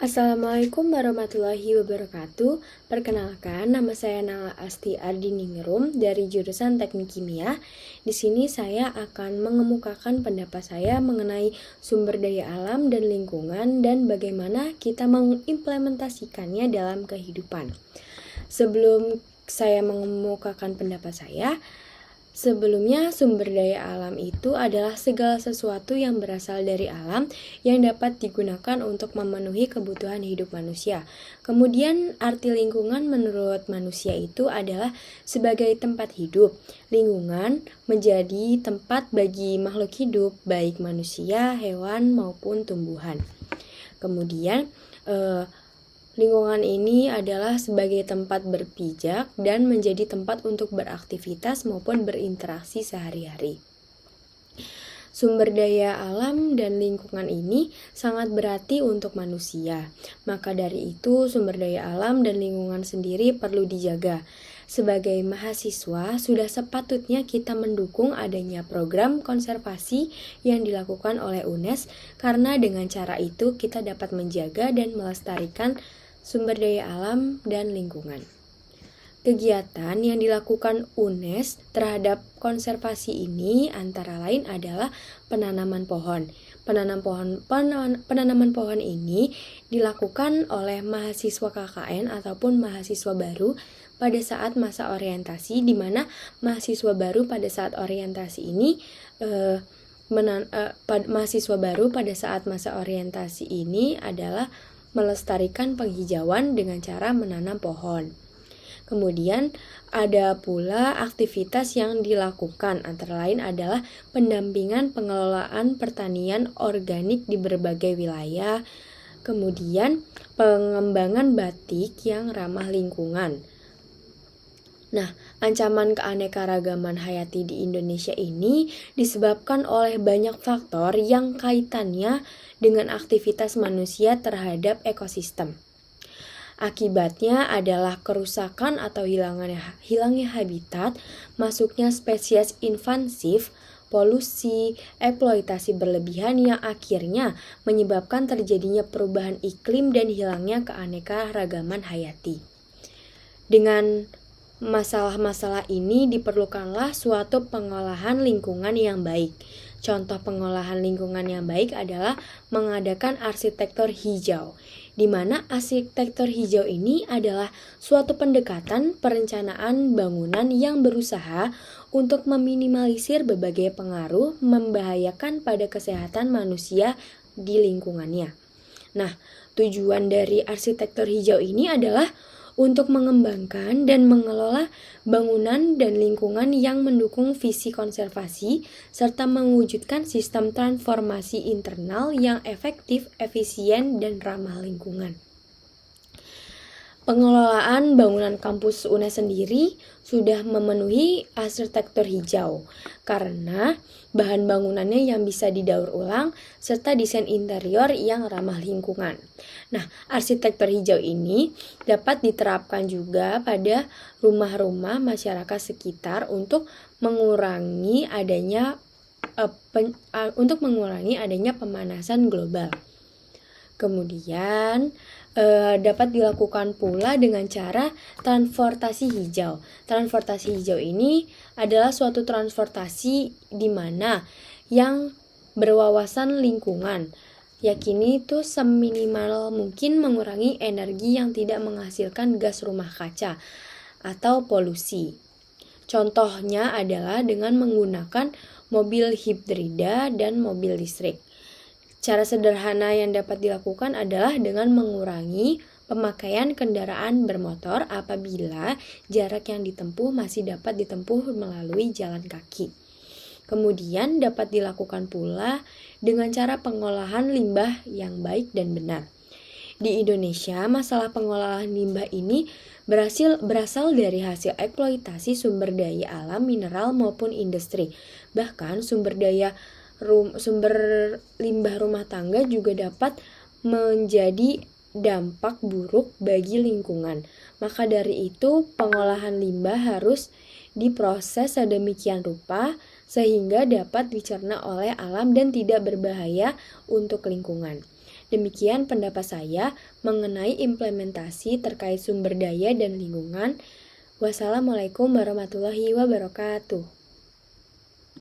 Assalamualaikum warahmatullahi wabarakatuh. Perkenalkan, nama saya Nala Asti Ardiningrum dari jurusan Teknik Kimia. Di sini saya akan mengemukakan pendapat saya mengenai sumber daya alam dan lingkungan dan bagaimana kita mengimplementasikannya dalam kehidupan. Sebelum saya mengemukakan pendapat saya, sebelumnya, sumber daya alam itu adalah segala sesuatu yang berasal dari alam yang dapat digunakan untuk memenuhi kebutuhan hidup manusia. Kemudian, arti lingkungan menurut manusia itu adalah sebagai tempat hidup. Lingkungan menjadi tempat bagi makhluk hidup, baik manusia, hewan, maupun tumbuhan. Kemudian, lingkungan ini adalah sebagai tempat berpijak dan menjadi tempat untuk beraktivitas maupun berinteraksi sehari-hari. Sumber daya alam dan lingkungan ini sangat berarti untuk manusia. Maka dari itu, sumber daya alam dan lingkungan sendiri perlu dijaga. Sebagai mahasiswa, sudah sepatutnya kita mendukung adanya program konservasi yang dilakukan oleh UNES, karena dengan cara itu kita dapat menjaga dan melestarikan sumber daya alam dan lingkungan. Kegiatan yang dilakukan UNES terhadap konservasi ini antara lain adalah penanaman pohon. Penanaman pohon ini dilakukan oleh mahasiswa KKN ataupun mahasiswa baru pada saat masa orientasi, di mana mahasiswa baru pada saat orientasi ini mahasiswa baru pada saat masa orientasi ini adalah melestarikan penghijauan dengan cara menanam pohon. Kemudian ada pula aktivitas yang dilakukan, antara lain adalah pendampingan pengelolaan pertanian organik di berbagai wilayah, kemudian pengembangan batik yang ramah lingkungan. Nah, ancaman keanekaragaman hayati di Indonesia ini disebabkan oleh banyak faktor yang kaitannya dengan aktivitas manusia terhadap ekosistem. Akibatnya adalah kerusakan atau hilangnya habitat, masuknya spesies invasif, polusi, eksploitasi berlebihan yang akhirnya menyebabkan terjadinya perubahan iklim dan hilangnya keanekaragaman hayati. Dengan masalah-masalah ini diperlukanlah suatu pengolahan lingkungan yang baik. Contoh pengolahan lingkungan yang baik adalah mengadakan arsitektur hijau, di mana arsitektur hijau ini adalah suatu pendekatan perencanaan bangunan yang berusaha untuk meminimalisir berbagai pengaruh membahayakan pada kesehatan manusia di lingkungannya. Nah, tujuan dari arsitektur hijau ini adalah untuk mengembangkan dan mengelola bangunan dan lingkungan yang mendukung visi konservasi serta mewujudkan sistem transformasi internal yang efektif, efisien, dan ramah lingkungan. Pengelolaan bangunan kampus UNES sendiri sudah memenuhi arsitektur hijau karena bahan bangunannya yang bisa didaur ulang serta desain interior yang ramah lingkungan. Nah, arsitektur hijau ini dapat diterapkan juga pada rumah-rumah masyarakat sekitar untuk mengurangi adanya pemanasan global. Kemudian dapat dilakukan pula dengan cara transportasi hijau. Transportasi hijau ini adalah suatu transportasi di mana yang berwawasan lingkungan, yakini itu seminimal mungkin mengurangi energi yang tidak menghasilkan gas rumah kaca atau polusi. Contohnya adalah dengan menggunakan mobil hibrida dan mobil listrik. Cara sederhana yang dapat dilakukan adalah dengan mengurangi pemakaian kendaraan bermotor apabila jarak yang ditempuh masih dapat ditempuh melalui jalan kaki. Kemudian dapat dilakukan pula dengan cara pengolahan limbah yang baik dan benar. Di Indonesia, masalah pengolahan limbah ini berasal dari hasil eksploitasi sumber daya alam, mineral maupun industri. Bahkan sumber limbah rumah tangga juga dapat menjadi dampak buruk bagi lingkungan. Maka dari itu, pengolahan limbah harus diproses sedemikian rupa sehingga dapat dicerna oleh alam dan tidak berbahaya untuk lingkungan. Demikian pendapat saya mengenai implementasi terkait sumber daya dan lingkungan. Wassalamualaikum warahmatullahi wabarakatuh.